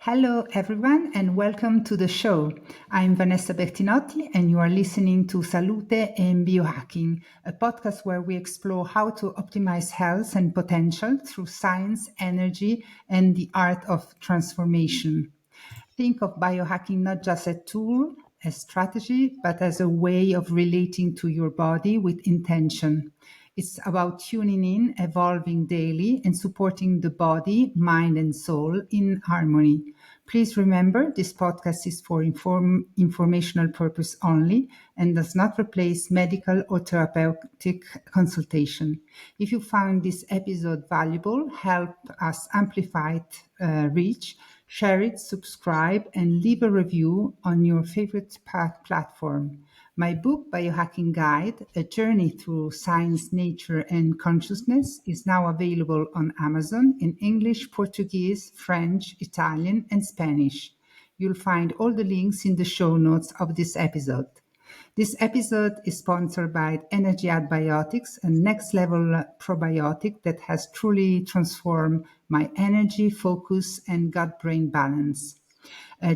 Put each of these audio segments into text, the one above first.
Hello, everyone, and welcome to the show. I'm Vanessa Bertinotti, and you are listening to Salute and Biohacking, a podcast where we explore how to optimize health and potential through science, energy, and the art of transformation. Think of biohacking not just a tool, a strategy, but as a way of relating to your body with intention. It's about tuning in, evolving daily, and supporting the body, mind, and soul in harmony. Please remember this podcast is for informational purpose only and does not replace medical or therapeutic consultation. If you found this episode valuable, help us amplify its reach. Share it, subscribe, and leave a review on your favorite platform. My book, Biohacking Guide, A Journey Through Science, Nature, and Consciousness, is now available on Amazon in English, Portuguese, French, Italian, and Spanish. You'll find all the links in the show notes of this episode. This episode is sponsored by Energy Biotics, a next level probiotic that has truly transformed my energy, focus, and gut brain balance.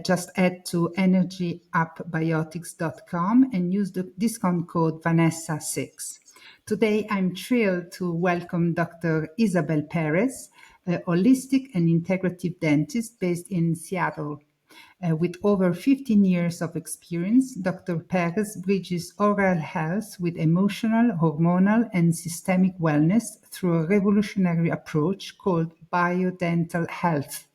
Just head to energyappbiotics.com and use the discount code Vanessa6. Today, I'm thrilled to welcome Dr. Isabel Perez, a holistic and integrative dentist based in Seattle. With over 15 years of experience, Dr. Perez bridges oral health with emotional, hormonal, and systemic wellness through a revolutionary approach called Biodental health.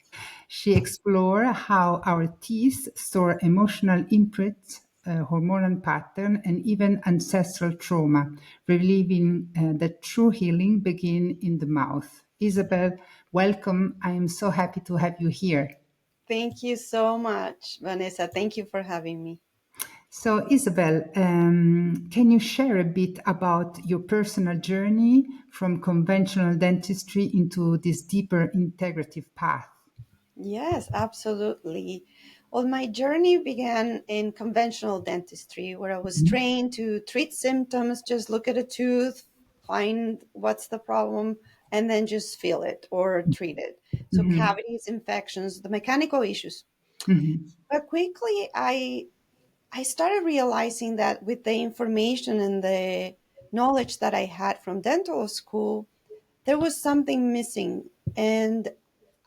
She explores how our teeth store emotional imprints, hormonal pattern, and even ancestral trauma, revealing that true healing begins in the mouth. Isabel, welcome. I am so happy to have you here. Thank you so much, Vanessa. Thank you for having me. So, Isabel, can you share a bit about your personal journey from conventional dentistry into this deeper integrative path? Yes, absolutely. Well, my journey began in conventional dentistry, where I was Mhm, trained to treat symptoms, just look at a tooth, find what's the problem, and then just feel it or treat it. So, mhm, cavities, infections, the mechanical issues. mhm, But quickly, I started realizing that with the information and the knowledge that I had from dental school, there was something missing. And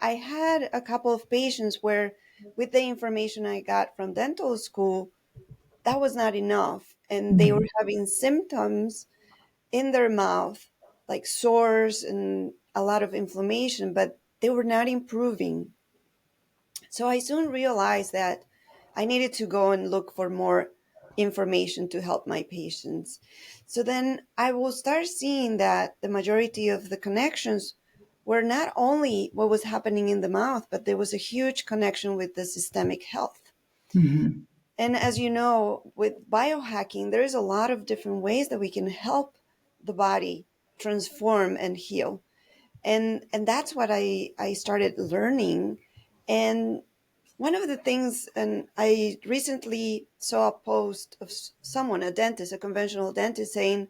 I had a couple of patients where, with the information I got from dental school, that was not enough. And they were mhm, having symptoms in their mouth, like sores and a lot of inflammation, but they were not improving. So I soon realized that I needed to go and look for more information to help my patients. So then I will start seeing that the majority of the connections were not only what was happening in the mouth, but there was a huge connection with the systemic health. mhm, And as you know, with biohacking, there is a lot of different ways that we can help the body transform and heal. And that's what I started learning. And one of the things, and I recently saw a post of someone, a dentist, a conventional dentist, saying,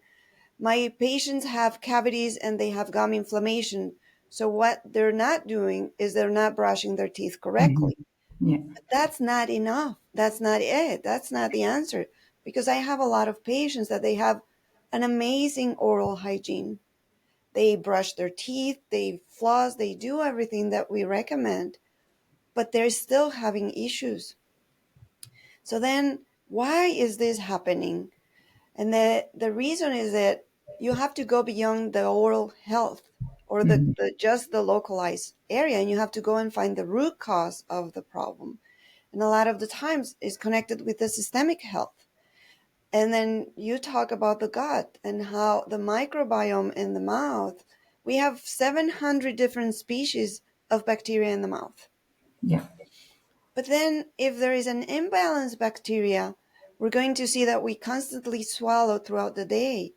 my patients have cavities and they have gum inflammation. So what they're not doing is they're not brushing their teeth mhm. correctly. Yeah. But that's not enough. That's not it. That's not the answer. Because I have a lot of patients that they have an amazing oral hygiene. They brush their teeth, they floss, they do everything that we recommend, but they're still having issues. So then, why is this happening? And the reason is that you have to go beyond the oral health or Mhm, the just the localized area, and you have to go and find the root cause of the problem. And a lot of the times is connected with the systemic health. And then you talk about the gut and how the microbiome in the mouth, we have 700 different species of bacteria in the mouth. yeah. But then, if there is an imbalanced bacteria, we're going to see that we constantly swallow throughout the day.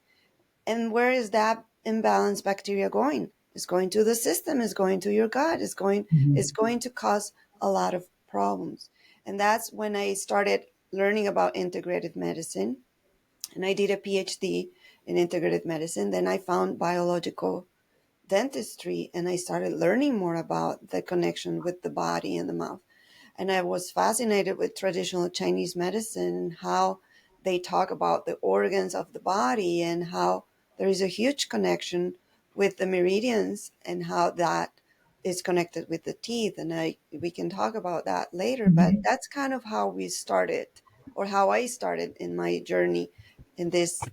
And where is that imbalanced bacteria going? It's going to the system, it's going to your gut, it's Mhm, going to cause a lot of problems. And that's when I started learning about integrative medicine. And I did a PhD in integrative medicine. Then I found biological dentistry and I started learning more about the connection with the body and the mouth. And I was fascinated with traditional Chinese medicine and how they talk about the organs of the body and how there is a huge connection with the meridians and how that is connected with the teeth. And we can talk about that later, but Mhm. that's kind of how we started, or how I started in my journey in this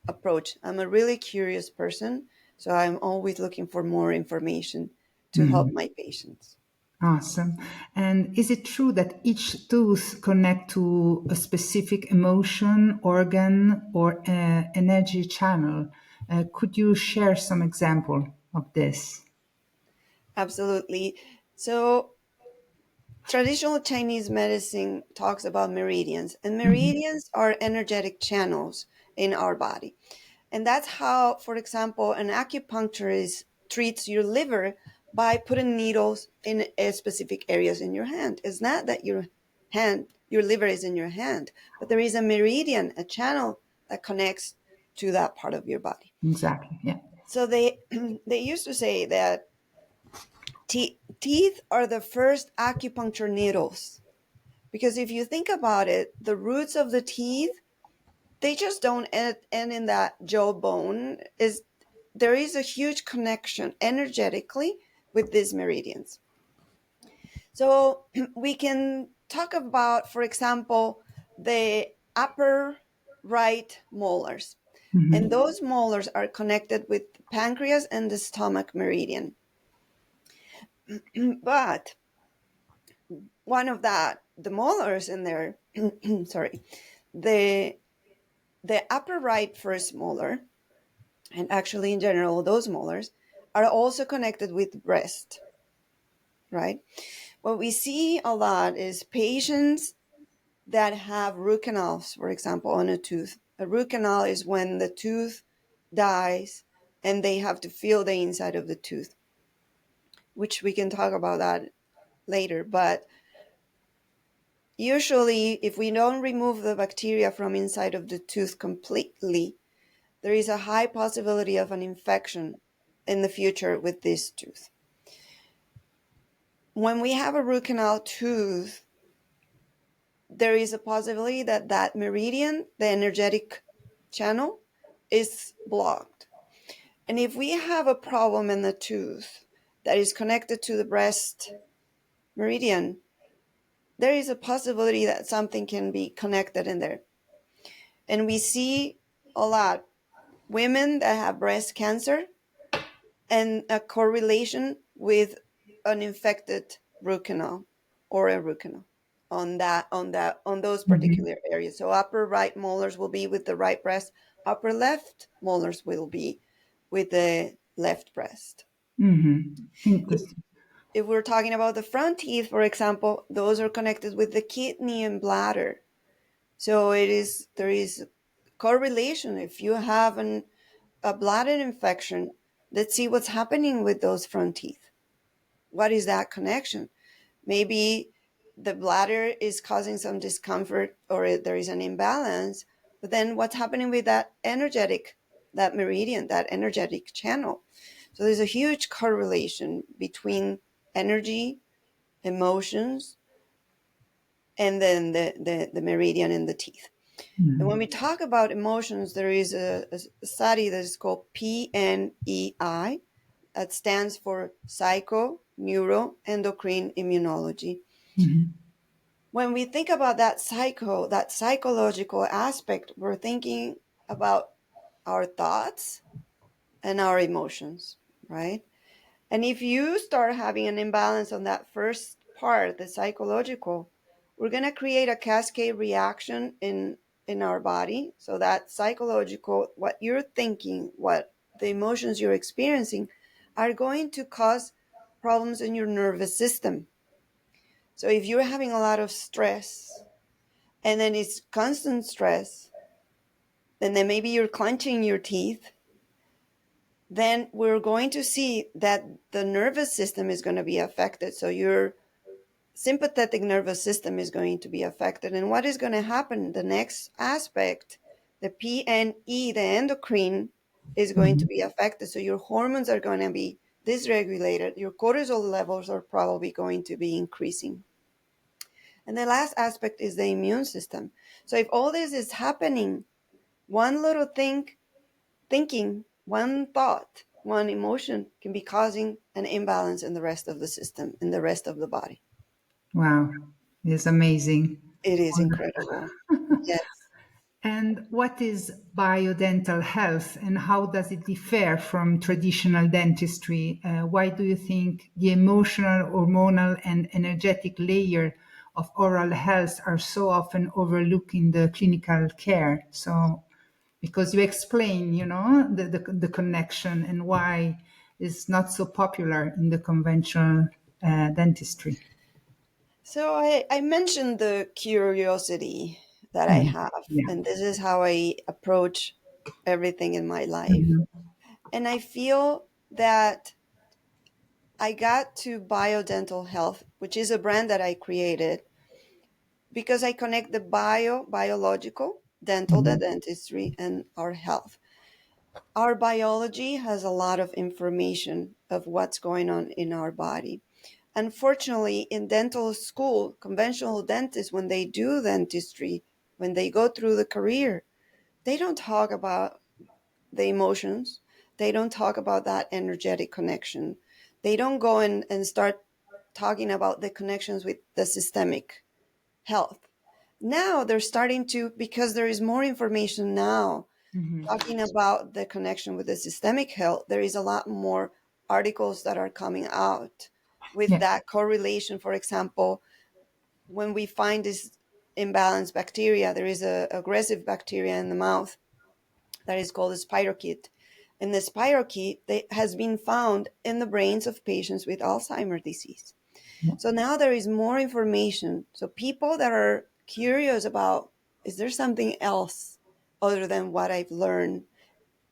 approach. I'm a really curious person, so I'm always looking for more information to help Mhm. my patients. Awesome. And is it true that each tooth connect to a specific emotion, organ, or energy channel? Could you share some example of this? Absolutely. So, traditional Chinese medicine talks about meridians, and Mhm. meridians are energetic channels in our body. And that's how, for example, an acupuncturist treats your liver by putting needles in specific areas in your hand. It's not that your liver is in your hand, but there is a meridian, a channel that connects to that part of your body. Exactly. Yeah. So they they used to say that teeth are the first acupuncture needles, because if you think about it, the roots of the teeth, they just don't end in that jawbone. Is There is a huge connection energetically with these meridians. So we can talk about, for example, the upper right molars. And Mhm. those molars are connected with the pancreas and the stomach meridian. But one of the molars in there, sorry, the upper right first molar, and actually in general those molars, are also connected with the breast, right? What we see a lot is patients that have root canals, for example, on a tooth. A root canal is when the tooth dies and they have to feel the inside of the tooth, which we can talk about that later. But usually, if we don't remove the bacteria from inside of the tooth completely, there is a high possibility of an infection in the future with this tooth. When we have a root canal tooth, there is a possibility that that meridian, the energetic channel, is blocked. And if we have a problem in the tooth that is connected to the breast meridian, there is a possibility that something can be connected in there. And we see a lot women that have breast cancer and a correlation with an infected root canal or a root canal on those Mhm. particular areas. So upper right molars will be with the right breast, upper left molars will be with the left breast. Mhm. If, Interesting. if we're talking about the front teeth, for example, those are connected with the kidney and bladder. So there is correlation. If you have a bladder infection, let's see what's happening with those front teeth. What is that connection? Maybe the bladder is causing some discomfort or there is an imbalance, but then what's happening with that meridian, that energetic channel? So there's a huge correlation between energy, emotions, and then the meridian in the teeth. And when Mhm. we talk about emotions, there is a study that is called PNEI, that stands for psycho, neuro, endocrine immunology. Mhm. When we think about that psychological aspect, we're thinking about our thoughts and our emotions, right? And if you start having an imbalance on that first part, the psychological, we're going to create a cascade reaction in our body. So that psychological, what you're thinking, what the emotions you're experiencing are going to cause problems in your nervous system. So if you're having a lot of stress and then it's constant stress, and then maybe you're clenching your teeth, then we're going to see that the nervous system is going to be affected. So your sympathetic nervous system is going to be affected. And what is going to happen? The next aspect, the PNE, the endocrine, is going to Mhm. be affected. So your hormones are going to be dysregulated. Your cortisol levels are probably going to be increasing. And the last aspect is the immune system. So if all this is happening, one little thinking, one thought, one emotion can be causing an imbalance in the rest of the system, in the rest of the body. Wow, it's amazing. It is incredible. Yes. And what is biodental health and how does it differ from traditional dentistry? Why do you think the emotional, hormonal, and energetic layer of oral health are so often overlooked in the clinical care? So, because you explain, the connection and why it's not so popular in the conventional dentistry. So I mentioned the curiosity that I Mhm. have, Yeah. and this is how I approach everything in my life. Mhm. And I feel that I got to Biodental Health, which is a brand that I created because I connect the biological, dental, the Mhm. dentistry, and our health. Our biology has a lot of information of what's going on in our body. Unfortunately, in dental school, conventional dentists, when they do dentistry, when they go through the career, they don't talk about the emotions. They don't talk about that energetic connection. They don't go and start talking about the connections with the systemic health. Now they're starting to, because there is more information now Mhm. talking about the connection with the systemic health, there is a lot more articles that are coming out with Yeah. that correlation. For example, when we find this imbalanced bacteria, there is a aggressive bacteria in the mouth that is called a spirochete. And the spirochete has been found in the brains of patients with Alzheimer's disease. Yeah. So now there is more information. So people that are curious about, is there something else other than what I've learned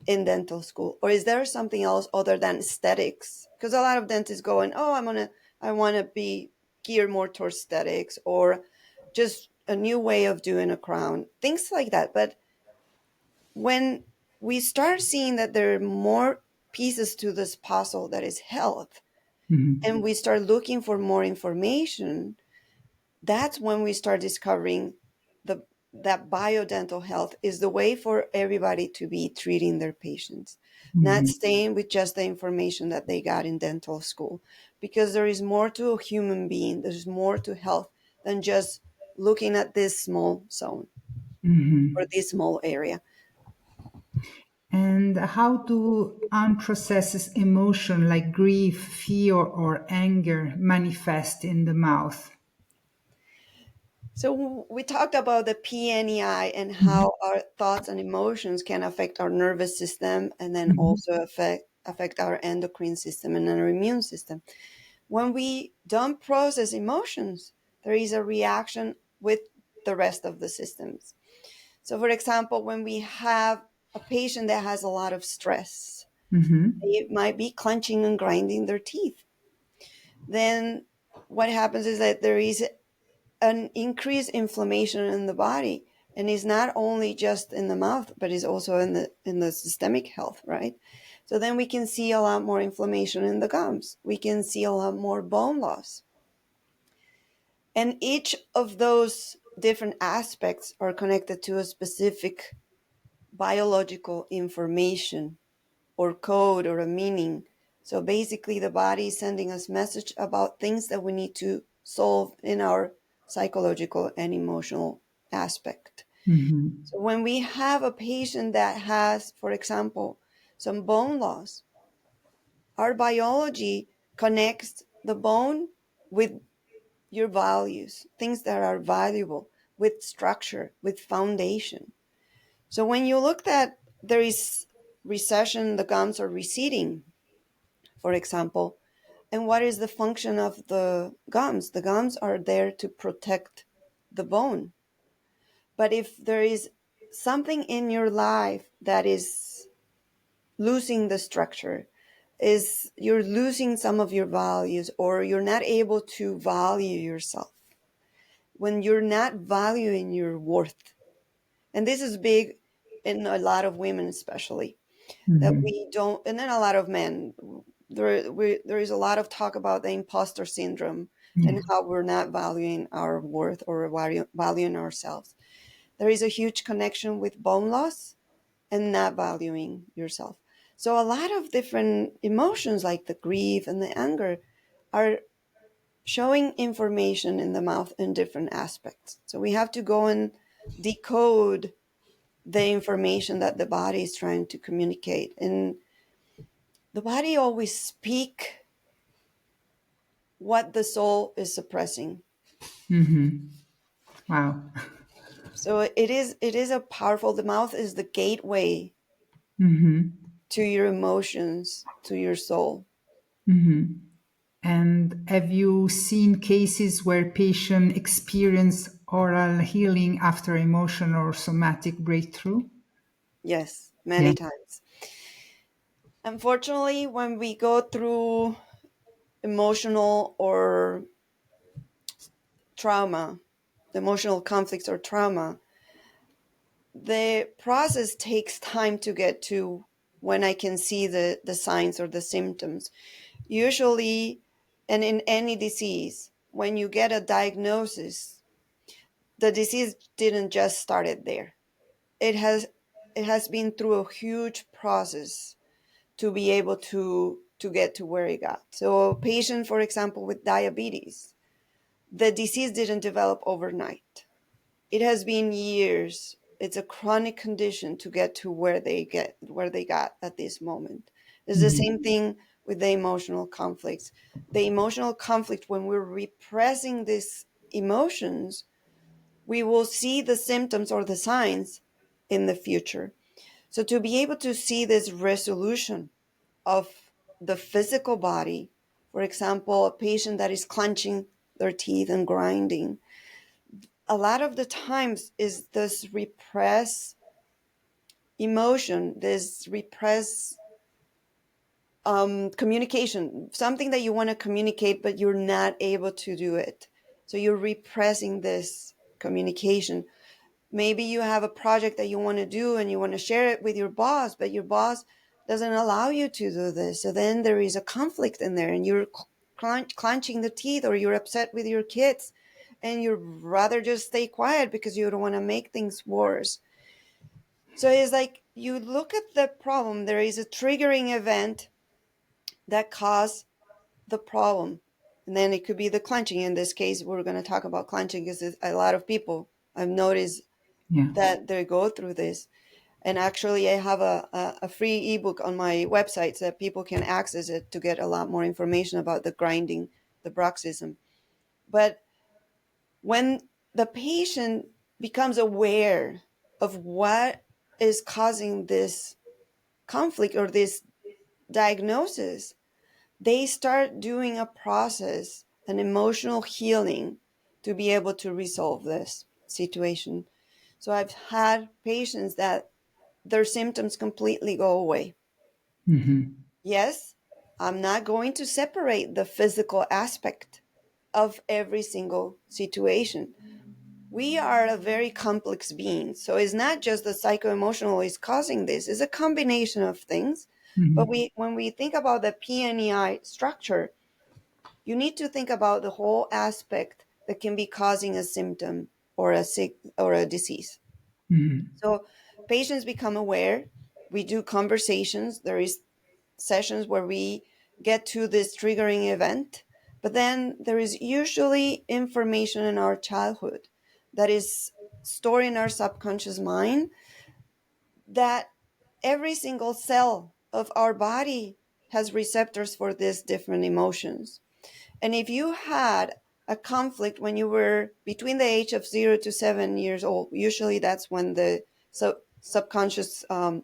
in dental school, or is there something else other than aesthetics? Because a lot of dentists go and, oh, I want to be geared more towards aesthetics, or just a new way of doing a crown, things like that. But when we start seeing that there are more pieces to this puzzle that is health, Mhm. and we start looking for more information, that's when we start discovering the that biodental health is the way for everybody to be treating their patients, not Mhm. staying with just the information that they got in dental school, because there is more to a human being, there's more to health than just looking at this small zone or Mhm. this small area. And how do unprocessed emotion like grief, fear, or anger manifest in the mouth? So we talked about the PNEI and Mhm. how our thoughts and emotions can affect our nervous system, and then Mhm. also affect our endocrine system and our immune system. When we don't process emotions, there is a reaction with the rest of the systems. So for example, when we have a patient that has a lot of stress, Mhm. they might be clenching and grinding their teeth. Then what happens is that there is an increased inflammation in the body, and it's not only just in the mouth but is also in the systemic health, right? So then we can see a lot more inflammation in the gums, we can see a lot more bone loss, and each of those different aspects are connected to a specific biological information or code or a meaning. So basically, the body is sending us message about things that we need to solve in our psychological and emotional aspect. Mhm. So when we have a patient that has, for example, some bone loss, our biology connects the bone with your values, things that are valuable, with structure, with foundation. So when you look that there is recession, the gums are receding, for example. And what is the function of the gums? The gums are there to protect the bone. But if there is something in your life that is losing the structure, is you're losing some of your values, or you're not able to value yourself, when you're not valuing your worth, and this is big in a lot of women especially, that Mhm. we don't, and then a lot of men, there is a lot of talk about the imposter syndrome, Yeah. and how we're not valuing our worth or valuing ourselves. There is a huge connection with bone loss and not valuing yourself. So a lot of different emotions like the grief and the anger are showing information in the mouth in different aspects. So we have to go and decode the information that the body is trying to communicate. And the body always speak what the soul is suppressing. Wow. So it is a powerful, the mouth is the gateway to your emotions, to your soul. And have you seen cases where patients experience oral healing after emotional or somatic breakthrough? Yes, Yeah. many times. Unfortunately, when we go through emotional or trauma, emotional conflicts or trauma, the process takes time to get to when I can see the signs or the symptoms. Usually, and in any disease, when you get a diagnosis, the disease didn't just start it there. It has it has been through a huge process to be able to get to where it got. So a patient, for example, with diabetes, the disease didn't develop overnight. It has been years. It's a chronic condition to get to where they got at this moment. It's the same thing with the emotional conflicts. The emotional conflict, when we're repressing these emotions, we will see the symptoms or the signs in the future. So to be able to see this resolution of the physical body, for example, a patient that is clenching their teeth and grinding, a lot of the times is this repressed emotion, this repressed communication, something that you want to communicate, but you're not able to do it. So you're repressing this communication. Maybe you have a project that you want to do and you want to share it with your boss, but your boss doesn't allow you to do this. So then there is a conflict in there and you're clenching the teeth, or you're upset with your kids and you'd rather just stay quiet because you don't want to make things worse. So it's like you look at the problem, there is a triggering event that caused the problem. And then it could be the clenching. In this case, we're going to talk about clenching because a lot of people I've noticed Yeah. that they go through this. And actually, I have a free ebook on my website so that people can access it to get a lot more information about the grinding, the bruxism. But when the patient becomes aware of what is causing this conflict or this diagnosis, they start doing a process, an emotional healing to be able to resolve this situation. So I've had patients that their symptoms completely go away. Yes, I'm not going to separate the physical aspect of every single situation. We are a very complex being. So it's not just the psycho-emotional is causing this, it's a combination of things. But when we think about the PNEI structure, you need to think about the whole aspect that can be causing a symptom or a sick or a disease. So patients become aware. We do conversations. There is sessions where we get to this triggering event, but then there is usually information in our childhood that is stored in our subconscious mind, that every single cell of our body has receptors for these different emotions. And if you had a conflict when you were between the age of 0 to 7 years old, usually that's when the subconscious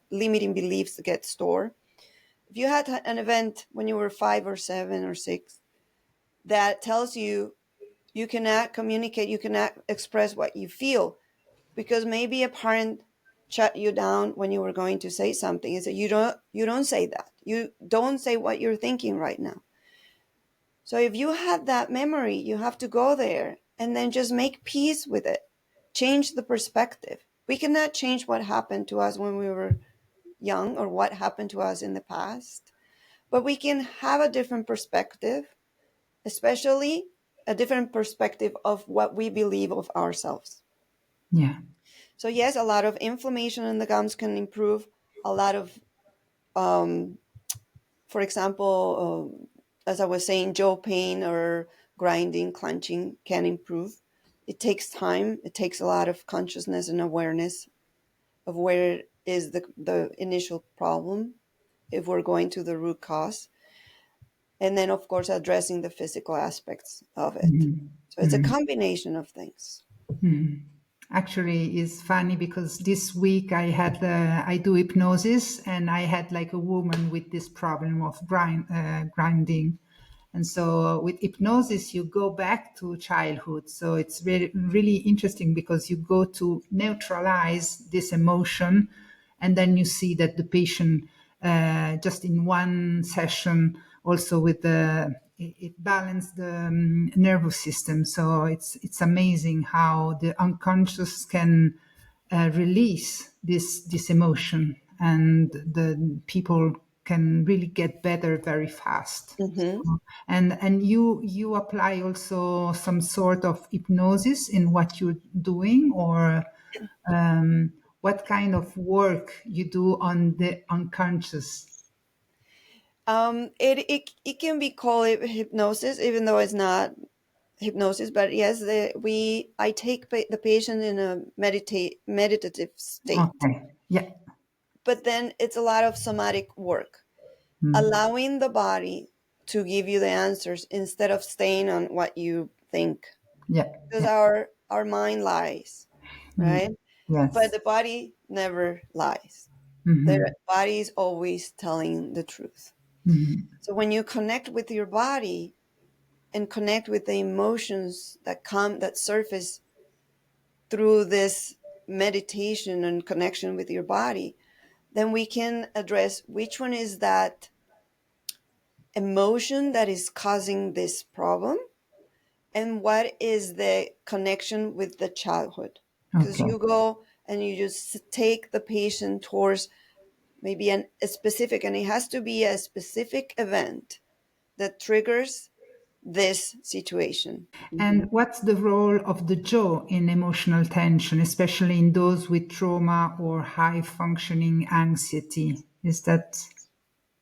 limiting beliefs get stored. If you had an event when you were 5 or 7 or 6 that tells you you cannot communicate, you cannot express what you feel because maybe a parent shut you down when you were going to say something and said, you don't say that. You don't say what you're thinking right now. So if you had that memory, you have to go there and then just make peace with it. Change the perspective. We cannot change what happened to us when we were young or what happened to us in the past, but we can have a different perspective, especially a different perspective of what we believe of ourselves. Yeah. So yes, a lot of inflammation in the gums can improve. A lot of, um, for example, as I was saying, jaw pain or grinding, clenching can improve. It takes time. It takes a lot of consciousness and awareness of where is the initial problem if we're going to the root cause. And then, of course, addressing the physical aspects of it. Mhm. So it's a Mhm. combination of things. Mhm. Actually, it's funny because this week I do hypnosis, and I had like a woman with this problem of grinding. And so with hypnosis, you go back to childhood. So it's really, really interesting because you go to neutralize this emotion, and then you see that the patient, just in one session, also with it balanced the nervous system. So it's amazing how the unconscious can release this emotion, and the people can really get better very fast. Hmm. And you apply also some sort of hypnosis in what you're doing, or what kind of work you do on the unconscious? It can be called hypnosis, even though it's not hypnosis. But yes, I take the patient in a meditative state. Okay. Yeah. But then it's a lot of somatic work, Mm. allowing the body to give you the answers instead of staying on what you think, Yeah. because Yeah. our mind lies, Mm. right? But Yes. the body never lies. The Hmm. body is always telling the truth. Hmm. So when you connect with your body and connect with the emotions that surface through this meditation and connection with your body, then we can address which one is that emotion that is causing this problem, and what is the connection with the childhood. Because Okay. you go and you just take the patient towards maybe a specific, and it has to be a specific event that triggers this situation. And what's the role of the jaw in emotional tension, especially in those with trauma or high functioning anxiety? Is that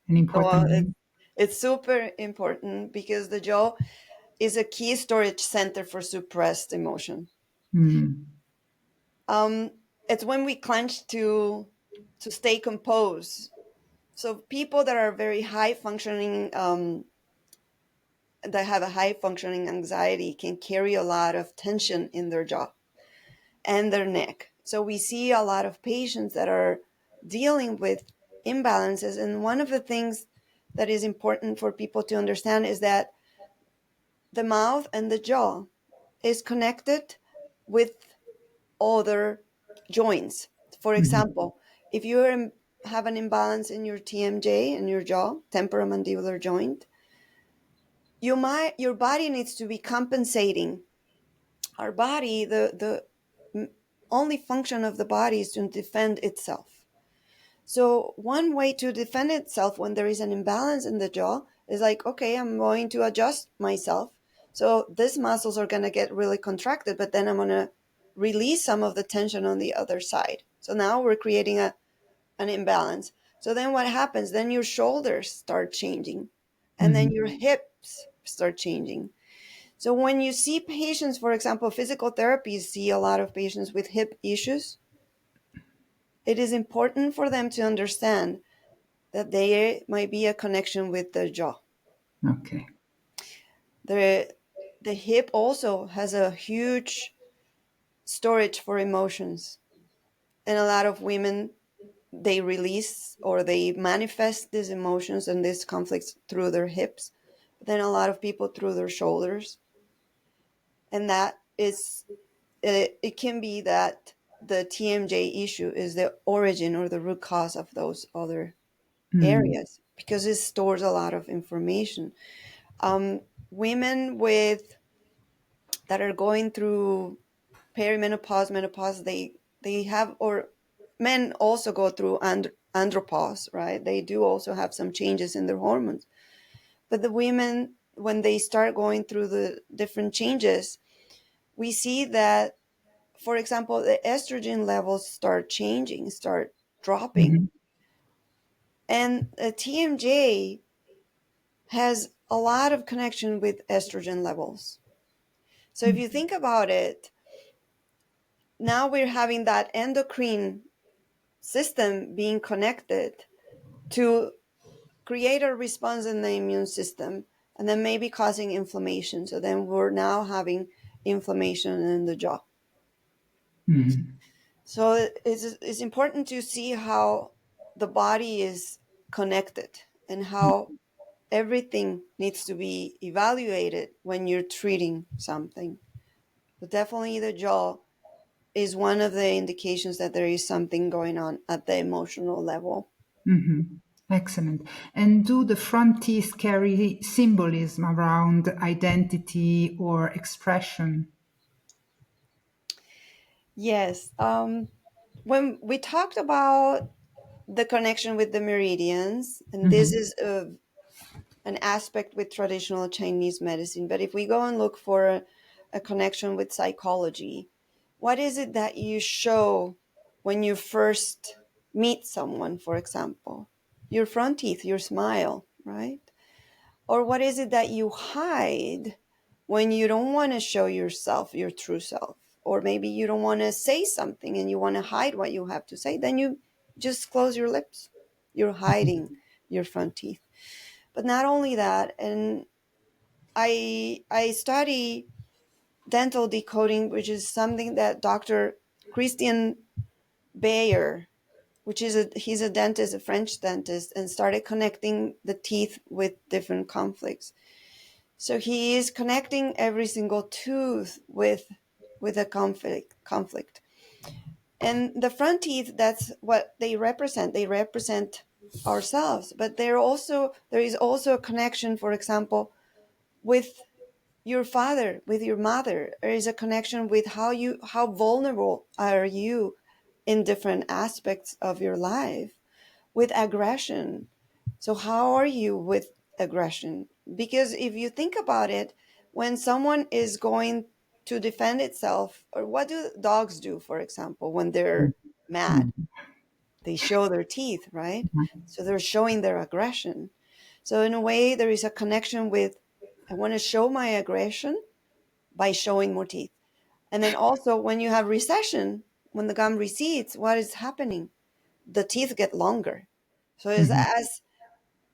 an So important it's, thing? it's super important because the jaw is a key storage center for suppressed emotion. Mm. Um, it's when we clench to stay composed. So people that are very high functioning, that have a high functioning anxiety, can carry a lot of tension in their jaw and their neck. So we see a lot of patients that are dealing with imbalances. And one of the things that is important for people to understand is that the mouth and the jaw is connected with other joints. For Mhm. example, if you have an imbalance in your TMJ, in your jaw, temporomandibular joint, your body needs to be compensating. Our body, the only function of the body is to defend itself. So one way to defend itself when there is an imbalance in the jaw is like, okay, I'm going to adjust myself. So these muscles are going to get really contracted, but then I'm going to release some of the tension on the other side. So now we're creating an imbalance. So then what happens? Then your shoulders start changing, and then Mhm. your hips start changing. So when you see patients, for example, physical therapies see a lot of patients with hip issues, it is important for them to understand that there might be a connection with the jaw. Okay. The, the hip also has a huge storage for emotions. And a lot of women, they release or they manifest these emotions and these conflicts through their hips. But then a lot of people through their shoulders. And that is, it can be that the TMJ issue is the origin or the root cause of those other Mm. areas because it stores a lot of information. Women with that are going through perimenopause, menopause, they have, or men also go through andropause, right? They do also have some changes in their hormones. But the women when they start going through the different changes, we see that, for example, the estrogen levels start changing, start dropping. Mhm. And the TMJ has a lot of connection with estrogen levels. So if you think about it, now we're having that endocrine system being connected to create a response in the immune system, and then maybe causing inflammation. So then we're now having inflammation in the jaw. Mhm. So it's important to see how the body is connected and how everything needs to be evaluated when you're treating something. But definitely the jaw is one of the indications that there is something going on at the emotional level. Mhm. Excellent. And do the front teeth carry symbolism around identity or expression? Yes. When we talked about the connection with the meridians, and this Mhm. is an aspect with traditional Chinese medicine, but if we go and look for a connection with psychology, what is it that you show when you first meet someone, for example? Your front teeth, your smile, right? Or what is it that you hide when you don't want to show yourself, your true self? Or maybe you don't want to say something and you want to hide what you have to say, then you just close your lips. You're hiding your front teeth. But not only that, and I study dental decoding, which is something that Dr. Christian Bayer, which is he's a dentist, a French dentist, and started connecting the teeth with different conflicts. So he is connecting every single tooth with a conflict. And the front teeth, that's what they represent. They represent ourselves, but there is also a connection, for example, with your father, with your mother. There is a connection with how vulnerable are you in different aspects of your life, with aggression. So how are you with aggression? Because if you think about it, when someone is going to defend itself, or what do dogs do, for example, when they're mad? Mhm. They show their teeth, right? So they're showing their aggression. So in a way, there is a connection with, I want to show my aggression by showing more teeth. And then also when you have recession, when the gum recedes, what is happening? The teeth get longer. So it's Mhm. as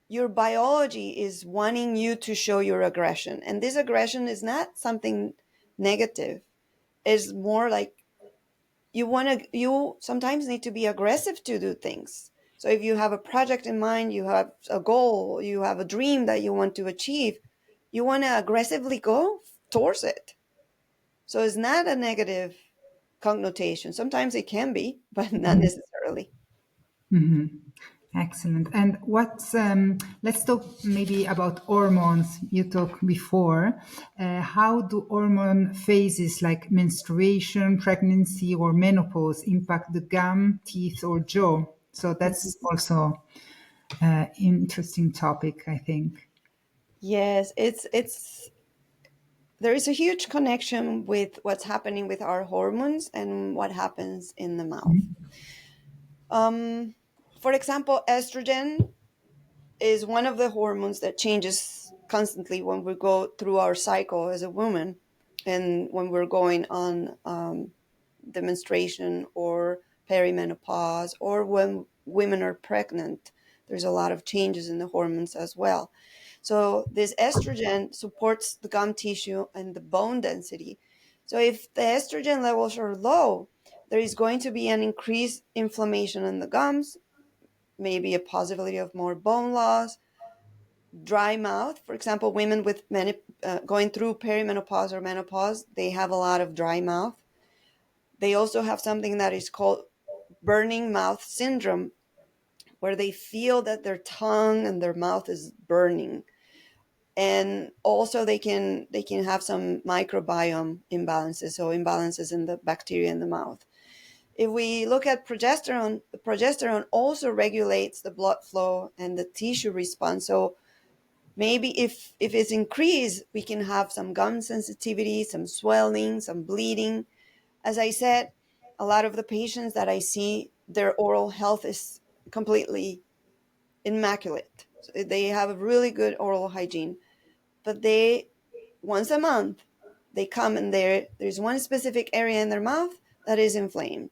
your biology is wanting you to show your aggression. And this aggression is not something negative. It's more like you sometimes need to be aggressive to do things. So if you have a project in mind, you have a goal, you have a dream that you want to achieve, you want to aggressively go towards it. So it's not a negative connotation. Sometimes it can be, but not necessarily. Mhm. Excellent. And what's let's talk maybe about hormones. You talked before. How do hormone phases like menstruation, pregnancy, or menopause impact the gum, teeth, or jaw? So that's also interesting topic, I think. Yes, it's there is a huge connection with what's happening with our hormones and what happens in the mouth. Um, for example, estrogen is one of the hormones that changes constantly when we go through our cycle as a woman, and when we're going on the menstruation or perimenopause, or when women are pregnant. There's a lot of changes in the hormones as well. So this estrogen supports the gum tissue and the bone density. So if the estrogen levels are low, there is going to be an increased inflammation in the gums, maybe a possibility of more bone loss, dry mouth. For example, women with going through perimenopause or menopause, they have a lot of dry mouth. They also have something that is called burning mouth syndrome, where they feel that their tongue and their mouth is burning. And also they can have some microbiome imbalances, so imbalances in the bacteria in the mouth. If we look at progesterone, the progesterone also regulates the blood flow and the tissue response. So Maybe if it's increased, we can have some gum sensitivity, some swelling, some bleeding. As I said, a lot of the patients that I see, their oral health is completely immaculate. So they have a really good oral hygiene, but they once a month they come and there's one specific area in their mouth that is inflamed.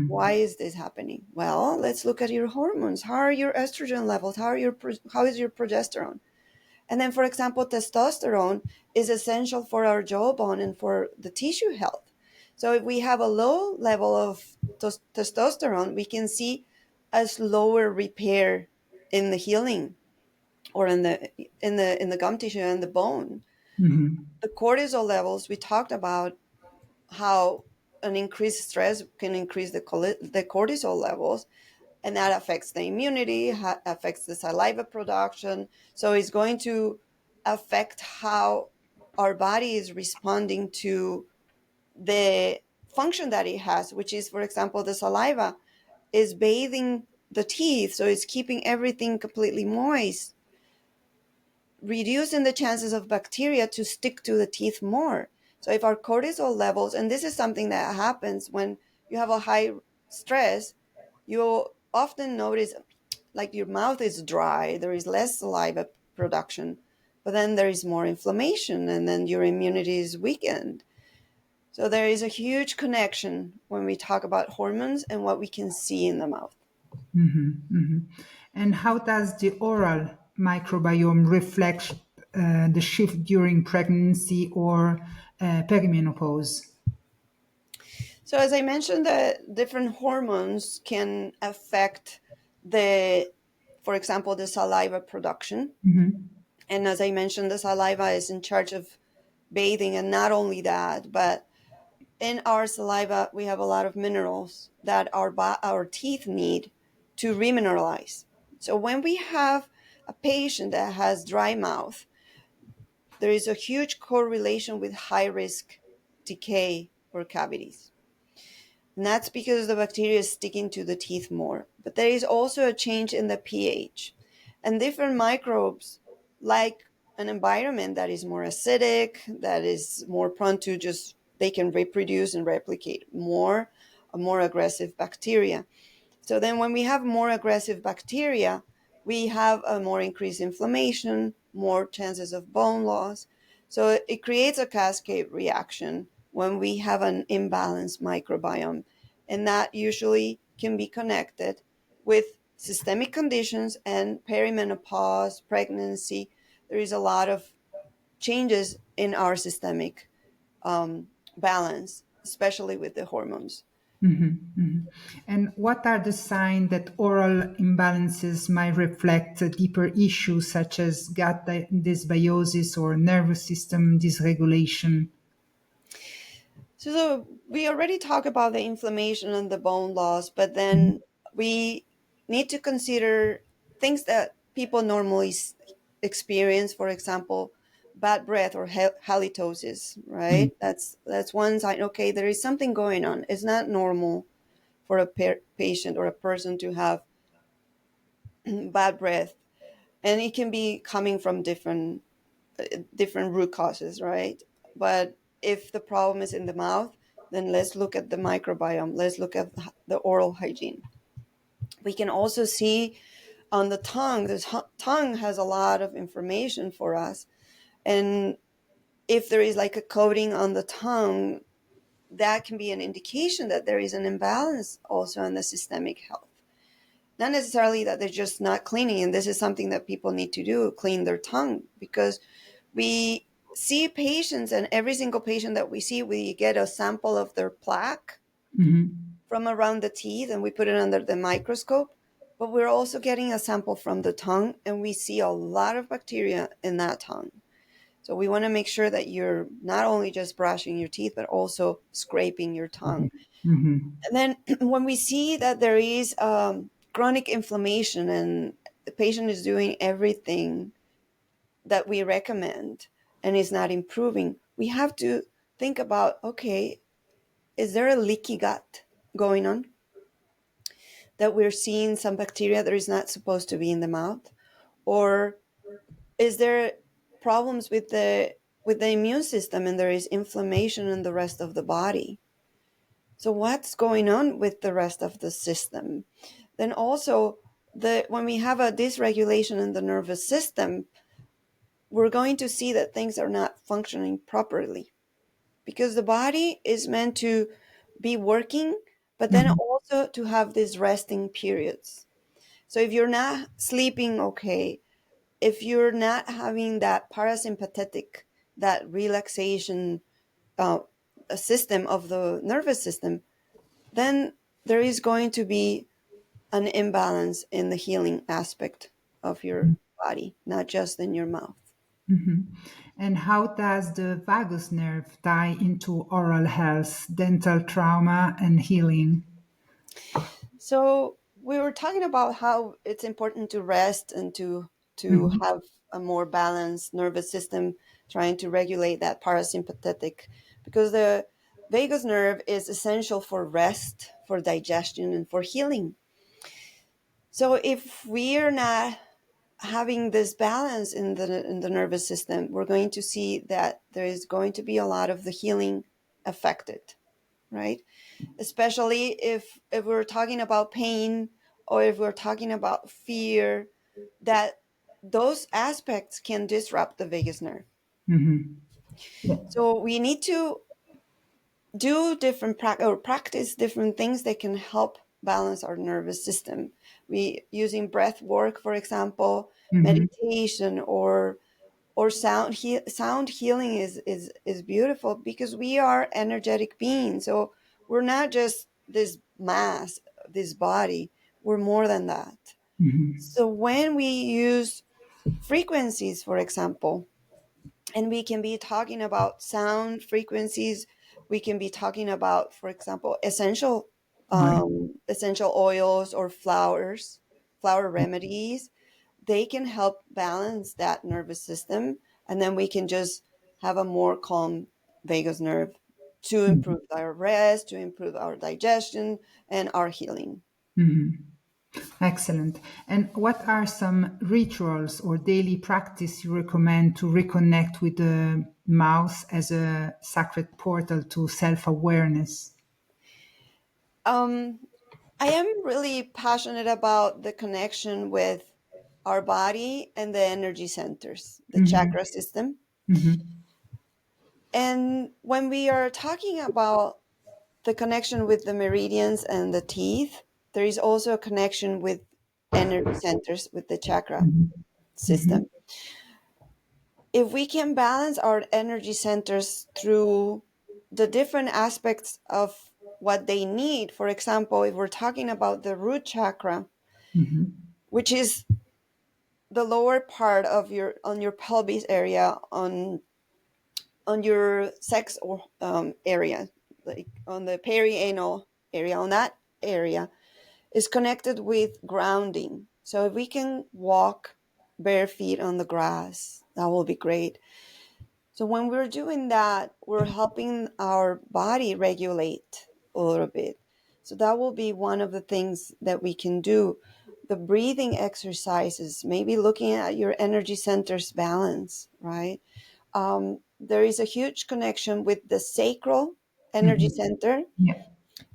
Why Hmm. is this happening? Well, let's look at your hormones. How are your estrogen levels? How is your progesterone? And then, for example, testosterone is essential for our jawbone and for the tissue health. So if we have a low level of testosterone, we can see a slower repair in the healing or in the gum tissue and the bone. Hmm. The cortisol levels, we talked about how an increased stress can increase the cortisol levels, and that affects the immunity, affects the saliva production. So it's going to affect how our body is responding to the function that it has, which is, for example, the saliva is bathing the teeth, so it's keeping everything completely moist, reducing the chances of bacteria to stick to the teeth more. So if our cortisol levels, and this is something that happens when you have a high stress, you often notice like your mouth is dry, there is less saliva production, but then there is more inflammation and then your immunity is weakened. So there is a huge connection when we talk about hormones and what we can see in the mouth. Hmm. Hmm. And how does the oral microbiome reflect the shift during pregnancy or perimenopause? So as I mentioned, the different hormones can affect the, for example, the saliva production. Hmm. And as I mentioned, the saliva is in charge of bathing, and not only that, but in our saliva we have a lot of minerals that our teeth need to remineralize. So when we have a patient that has dry mouth, there is a huge correlation with high risk decay or cavities. And that's because the bacteria is sticking to the teeth more. But there is also a change in the pH. And different microbes like an environment that is more acidic, that is more prone to just, they can reproduce and replicate more, a more aggressive bacteria. So then when we have more aggressive bacteria, we have a more increased inflammation, more chances of bone loss. So it creates a cascade reaction when we have an imbalanced microbiome. And that usually can be connected with systemic conditions and perimenopause, pregnancy. There is a lot of changes in our systemic balance, especially with the hormones. Mhm, mhm. And what are the signs that oral imbalances might reflect deeper issues such as gut dysbiosis or nervous system dysregulation? So we already talked about the inflammation and the bone loss, but Mhm, then we need to consider things that people normally experience. For example, bad breath or halitosis. mhm, Right? That's one sign. Okay, there is something going on. It's not normal for a patient or a person to have bad breath, and it can be coming from different root causes, right? But if the problem is in the mouth, then let's look at the microbiome. Let's look at the oral hygiene. We can also see on the tongue, the tongue has a lot of information for us. And if there is like a coating on the tongue, that can be an indication that there is an imbalance also in the systemic health. Not necessarily that they're just not cleaning, and this is something that people need to do, clean their tongue, because we see patients, and every single patient that we see, we get a sample of their plaque mhm, from around the teeth and we put it under the microscope. But we're also getting a sample from the tongue, and we see a lot of bacteria in that tongue. So we want to make sure that you're not only just brushing your teeth, but also scraping your tongue. mhm, And then when we see that there is chronic inflammation and the patient is doing everything that we recommend and is not improving, we have to think about, okay, is there a leaky gut going on? That we're seeing some bacteria that is not supposed to be in the mouth? Or Is there problems with the immune system, and there is inflammation in the rest of the body? So what's going on with the rest of the system? Then also, when we have a dysregulation in the nervous system, we're going to see that things are not functioning properly, because the body is meant to be working, but then Mhm. also to have these resting periods. So if you're not sleeping okay, if you're not having that parasympathetic, that relaxation uh, system of the nervous system, then there is going to be an imbalance in the healing aspect of your body, not just in your mouth. Mhm. And how does the vagus nerve tie into oral health, dental trauma, and healing? So we were talking about how it's important to rest and to Mhm. have a more balanced nervous system, trying to regulate that parasympathetic, because the vagus nerve is essential for rest, for digestion, and for healing. So if we are not having this balance in the nervous system, we're going to see that there is going to be a lot of the healing affected, right? Especially if we're talking about pain, or if we're talking about fear, that those aspects can disrupt the vagus nerve. Mhm. Yeah. So we need to do different or practice different things that can help balance our nervous system. We using breath work, for example, Mhm. meditation, or sound healing is beautiful, because we are energetic beings. So we're not just this mass, this body. We're more than that. Mhm. So when we use frequencies, for example, and we can be talking about sound frequencies, we can be talking about, for example, Ouais. essential oils or flower remedies. They can help balance that nervous system, and then we can just have a more calm vagus nerve to Mhm. improve our rest, to improve our digestion and our healing. Mhm. Excellent. And what are some rituals or daily practice you recommend to reconnect with the mouth as a sacred portal to self-awareness? um, I am really passionate about the connection with our body and the energy centers, the Mhm. chakra system. Mhm. And when we are talking about the connection with the meridians and the teeth, there is also a connection with energy centers, with the chakra Mhm. system. Mhm. If we can balance our energy centers through the different aspects of what they need, for example, if we're talking about the root chakra, Mhm. which is the lower part of your on your pelvis area, on your sex or area, like on the perianal area, on that area, is connected with grounding. So if we can walk bare feet on the grass, that will be great. So when we're doing that, we're helping our body regulate a little bit. So that will be one of the things that we can do. The breathing exercises, maybe looking at your energy centers balance, right? There is a huge connection with the sacral energy Mhm. center, Yeah.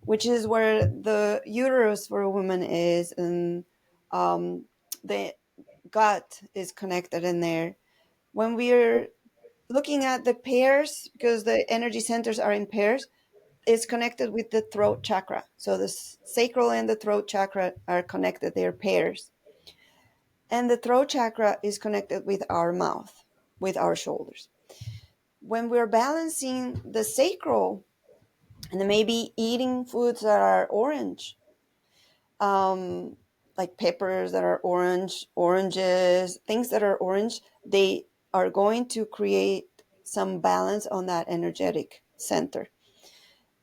which is where the uterus for a woman is, and um, the gut is connected in there. When we're looking at the pairs, because the energy centers are in pairs, it's connected with the throat chakra. So the sacral and the throat chakra are connected, they're pairs. And the throat chakra is connected with our mouth, with our shoulders. When we're balancing the sacral, and maybe eating foods that are orange, um, like peppers that are orange, oranges, things that are orange, they are going to create some balance on that energetic center.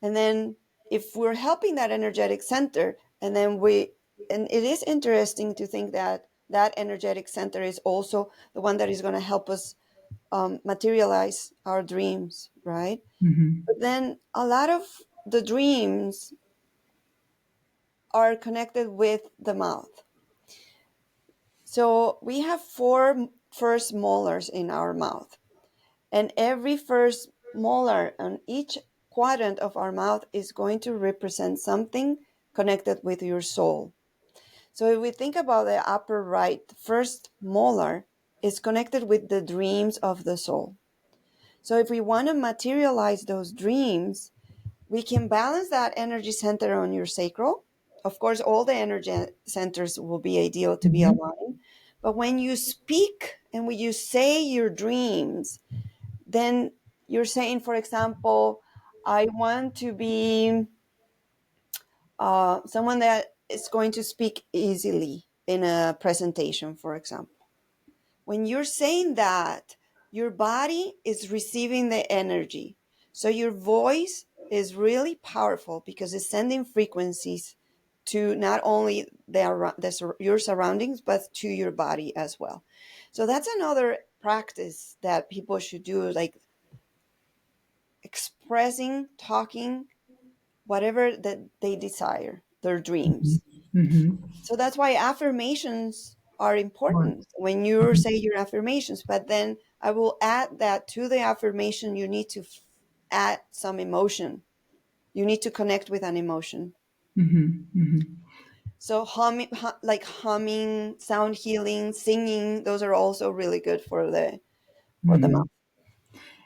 And then if we're helping that energetic center, and it is interesting to think that that energetic center is also the one that is going to help us materialize our dreams, right? Mhm. But then a lot of the dreams are connected with the mouth. So we have four first molars in our mouth. And every first molar on each quadrant of our mouth is going to represent something connected with your soul. So if we think about the upper right, first molar is connected with the dreams of the soul. So if we want to materialize those dreams, we can balance that energy center on your sacral. Of course, all the energy centers will be ideal to be Mhm. aligned. But when you speak and when you say your dreams, then you're saying, for example, I want to be someone that is going to speak easily in a presentation, for example. When you're saying that, your body is receiving the energy. So your voice is really powerful because it's sending frequencies to not only your surroundings, but to your body as well. So that's another practice that people should do, like expressing, talking, whatever that they desire, their dreams. Mhm. So that's why affirmations are Or- important when you say your affirmations. But then I will add that to the affirmation, you need to add some emotion. You need to connect with an emotion. Mhm. Mhm. So like humming, sound healing, singing, those are also really good for the Mhm. mouth.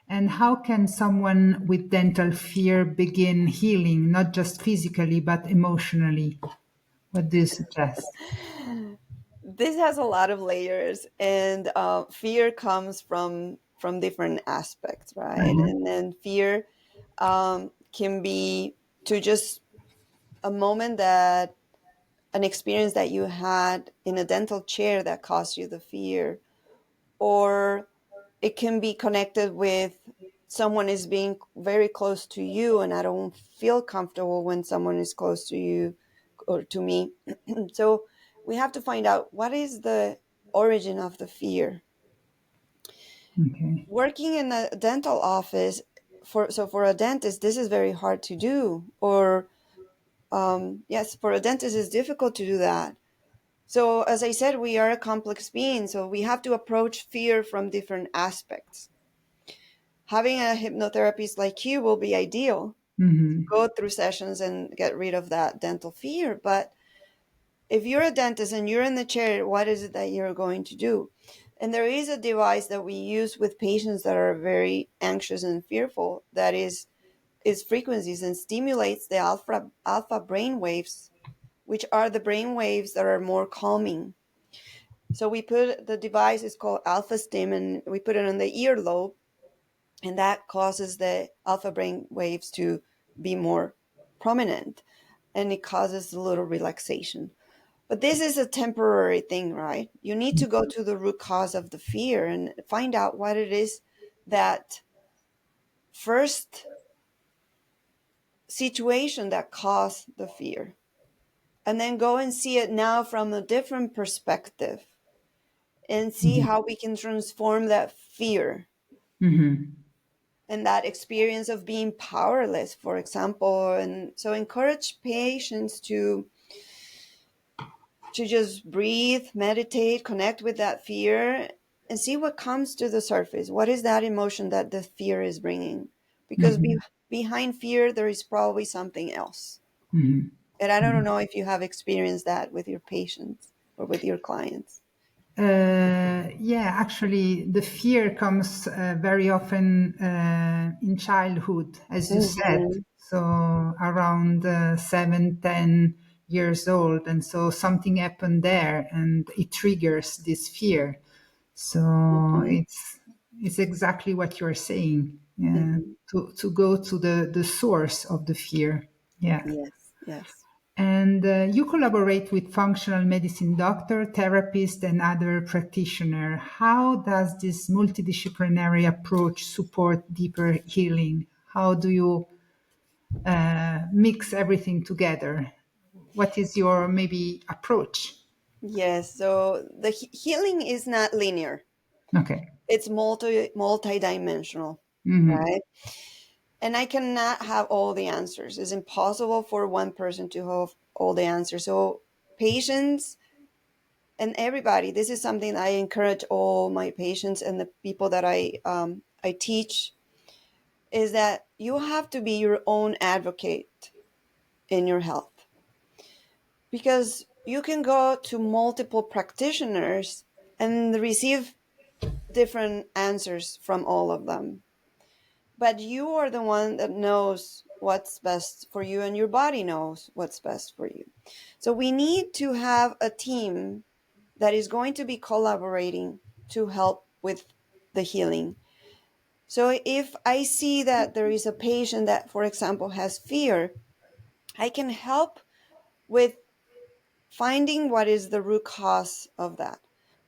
And how can someone with dental fear begin healing, not just physically, but emotionally? What do you suggest? This has a lot of layers, and fear comes from different aspects, right? Uh-huh. And then fear can be to just a moment that an experience that you had in a dental chair that caused you the fear, or it can be connected with someone is being very close to you and I don't feel comfortable when someone is close to you or to me. So we have to find out what is the origin of the fear. Okay. Working in a dental office, for a dentist this is very hard to do, or yes, for a dentist it's difficult to do that. So as I said, we are a complex being, so we have to approach fear from different aspects. Having a hypnotherapist like you will be ideal to Mhm. go through sessions and get rid of that dental fear. But if you're a dentist and you're in the chair, what is it that you're going to do? And there is a device that we use with patients that are very anxious and fearful that is frequencies and stimulates the alpha brain waves, which are the brain waves that are more calming. So we put the device is called alpha stim, and we put it on the earlobe, and that causes the alpha brain waves to be more prominent, and it causes a little relaxation. But this is a temporary thing, right? You need to go to the root cause of the fear and find out what it is that first situation that caused the fear, and then go and see it now from a different perspective and see Mhm. how we can transform that fear Mhm. and that experience of being powerless, for example. And so encourage patients to just breathe, meditate, connect with that fear, and see what comes to the surface. What is that emotion that the fear is bringing? Because Mhm. behind fear, there is probably something else. Mhm. And I don't know if you have experienced that with your patients or with your clients. Yeah, actually, the fear comes very often in childhood, as you said. Mm-hmm. So around 7, 10 years old, and so something happened there, and it triggers this fear. So Mm-hmm. it's exactly what you're saying. Yeah, Mm-hmm. to go to the source of the fear. Yeah. Yes, yes. And you collaborate with functional medicine doctor, therapist, and other practitioner. How does this multidisciplinary approach support deeper healing? How do you mix everything together? What is your maybe approach? Yes, so the healing is not linear. Okay. It's multi-dimensional, Hmm. right? And I cannot have all the answers. It's impossible for one person to have all the answers. So patients and everybody, this is something I encourage all my patients and the people that I teach, is that you have to be your own advocate in your health, because you can go to multiple practitioners and receive different answers from all of them. But you are the one that knows what's best for you, and your body knows what's best for you. So we need to have a team that is going to be collaborating to help with the healing. So if I see that there is a patient that, for example, has fear, I can help with finding what is the root cause of that.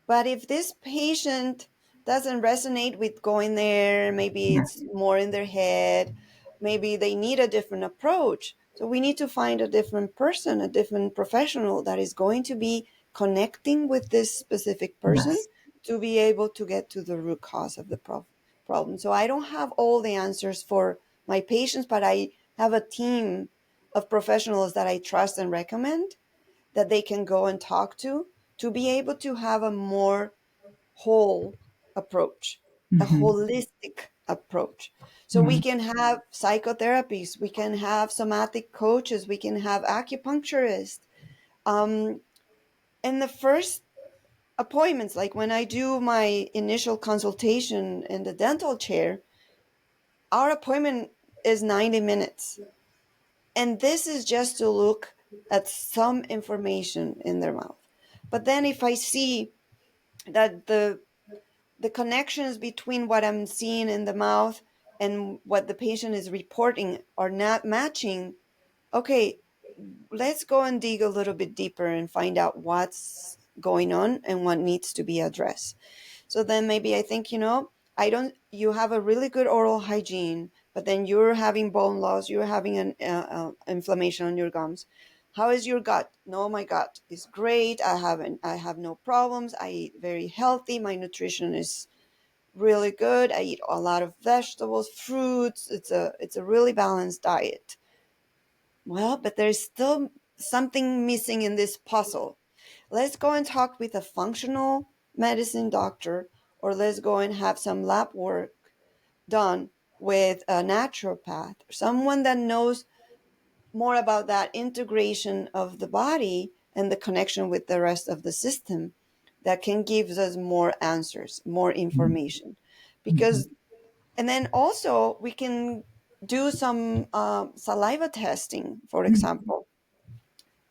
But if this patient doesn't resonate with going there, maybe Yeah. it's more in their head, maybe they need a different approach. So we need to find a different person, a different professional that is going to be connecting with this specific person Yes. to be able to get to the root cause of the problem. So I don't have all the answers for my patients, but I have a team of professionals that I trust and recommend, that they can go and talk to be able to have a more whole approach, a Hmm. holistic approach. So we Hmm. can have psychotherapies, we can have somatic coaches, we can have acupuncturists. Um, in the first appointments, like when I do my initial consultation in the dental chair, our appointment is 90 minutes. And this is just to look at some information in their mouth. But then if I see that the connections between what I'm seeing in the mouth and what the patient is reporting are not matching, okay, let's go and dig a little bit deeper and find out what's going on and what needs to be addressed. So then maybe I think, I don't, you have a really good oral hygiene, but then you're having bone loss, you're having an inflammation on your gums. How is your gut? No, my gut is great. I have no problems. I eat very healthy. My nutrition is really good. I eat a lot of vegetables, fruits. It's a really balanced diet. Well, but there's still something missing in this puzzle. Let's go and talk with a functional medicine doctor, or let's go and have some lab work done with a naturopath, someone that knows more about that integration of the body and the connection with the rest of the system, that can give us more answers, more information. Because, and then also we can do some saliva testing, for example,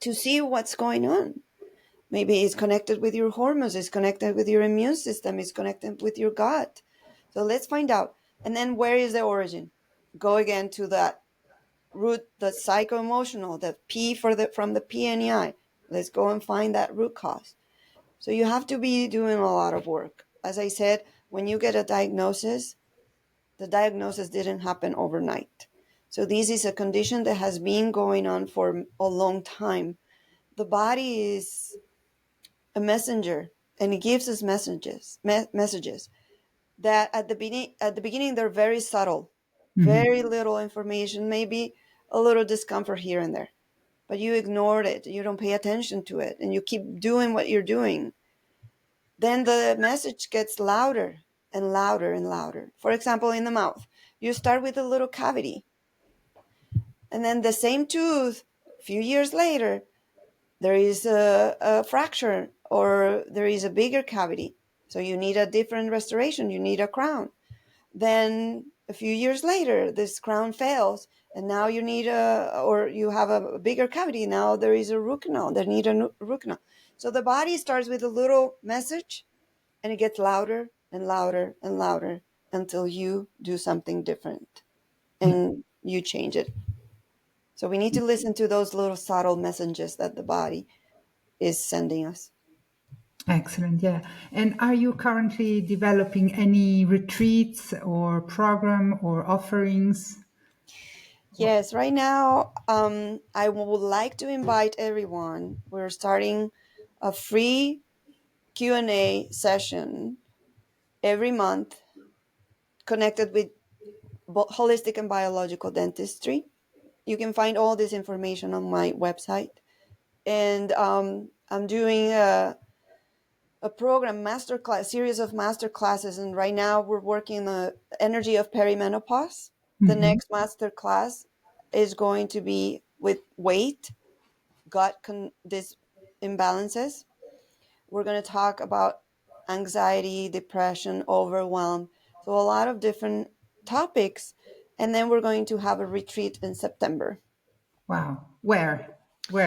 to see what's going on. Maybe it's connected with your hormones, it's connected with your immune system, it's connected with your gut. So let's find out. And then where is the origin? Go again to that root, the psycho-emotional, the P for the from the PNEI. Let's go and find that root cause. So you have to be doing a lot of work. As I said, when you get a diagnosis, the diagnosis didn't happen overnight. So this is a condition that has been going on for a long time. The body is a messenger, and it gives us messages that at the beginning they're very subtle, Hmm. very little information, maybe a little discomfort here and there, but you ignored it, you don't pay attention to it, and you keep doing what you're doing. Then the message gets louder and louder and louder. For example, in the mouth, you start with a little cavity, and then the same tooth a few years later, there is a fracture, or there is a bigger cavity. So you need a different restoration. You need a crown. Then a few years later, this crown fails, and now you need or you have a bigger cavity. Now there is a root canal. They need a root canal. So the body starts with a little message, and it gets louder and louder and louder until you do something different and you change it. So we need to listen to those little subtle messages that the body is sending us. Excellent. Yeah. And are you currently developing any retreats or program or offerings? Yes, right now, I would like to invite everyone. We're starting a free Q&A session every month connected with holistic and biological dentistry. You can find all this information on my website. And I'm doing a program, master class, series of master classes, and right now we're working the energy of perimenopause. The Hmm. next master class is going to be with weight, this imbalances. We're going to talk about anxiety, depression, overwhelm. So a lot of different topics. And then we're going to have a retreat in September. Wow. Where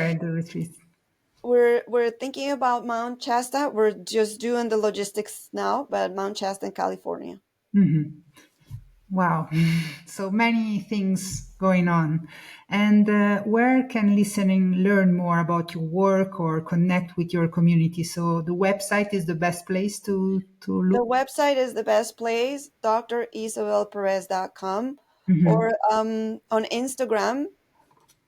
in the retreat? We're thinking about Mount Shasta. We're just doing the logistics now, but Mount Shasta in California. Hmm. Wow. So many things going on. And where can listening learn more about your work or connect with your community? So the website is the best place to The look. website is the best place, drisabelperez.com, Hmm. or on Instagram,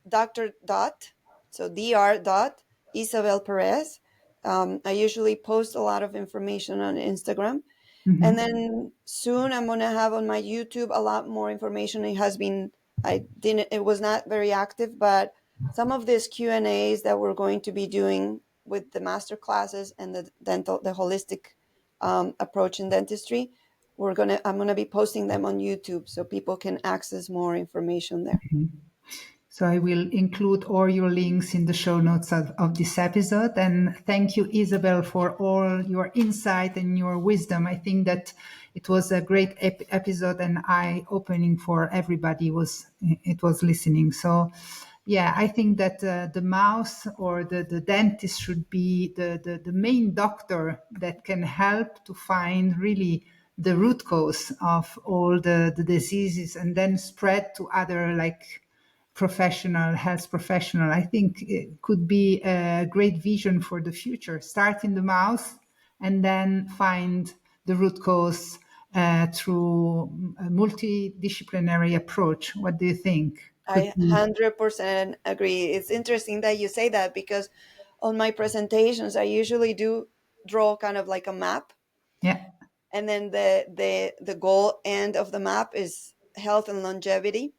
Dr. Dot, so Dr. Dot Isabel Perez. I usually post a lot of information on Instagram. And Hmm. then soon I'm gonna have on my YouTube a lot more information. It was not very active, but some of these Q&As that we're going to be doing with the master classes and the holistic approach in dentistry, I'm gonna be posting them on YouTube so people can access more information there. So I will include all your links in the show notes of this episode. And thank you, Isabel, for all your insight and your wisdom. I think that it was a great episode and eye-opening for everybody it was listening. So yeah, I think that the mouse or the dentist should be the main doctor that can help to find really the root cause of all the diseases and then spread to other like health professional. I think it could be a great vision for the future. Start in the mouth and then find the root cause through a multidisciplinary approach. What do you think? Could I be, 100% agree. It's interesting that you say that because on my presentations, I usually do draw kind of like a map, yeah, and then the goal end of the map is health and longevity,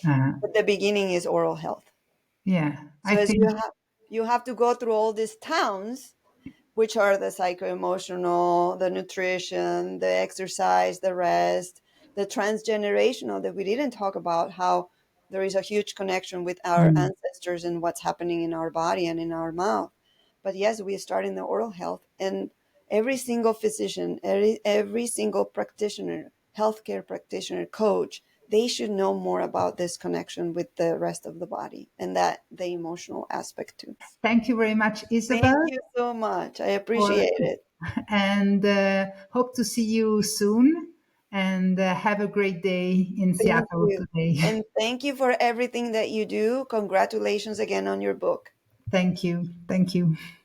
uh, but the beginning is oral health. yeah. I So as think, you have to go through all these towns, which are the psycho-emotional, the nutrition, the exercise, the rest, the transgenerational that we didn't talk about, how there is a huge connection with our mm, ancestors and what's happening in our body and in our mouth. But yes, we start in the oral health, and every single physician, every single practitioner, healthcare practitioner, coach, they should know more about this connection with the rest of the body and that the emotional aspect too. thank you very much, Thank Isabel, you so much. I for, appreciate it. and hope to see you soon. And have a great day in Thank Seattle you. today. And thank you for everything that you do. Congratulations again on your book. Thank you. Thank you.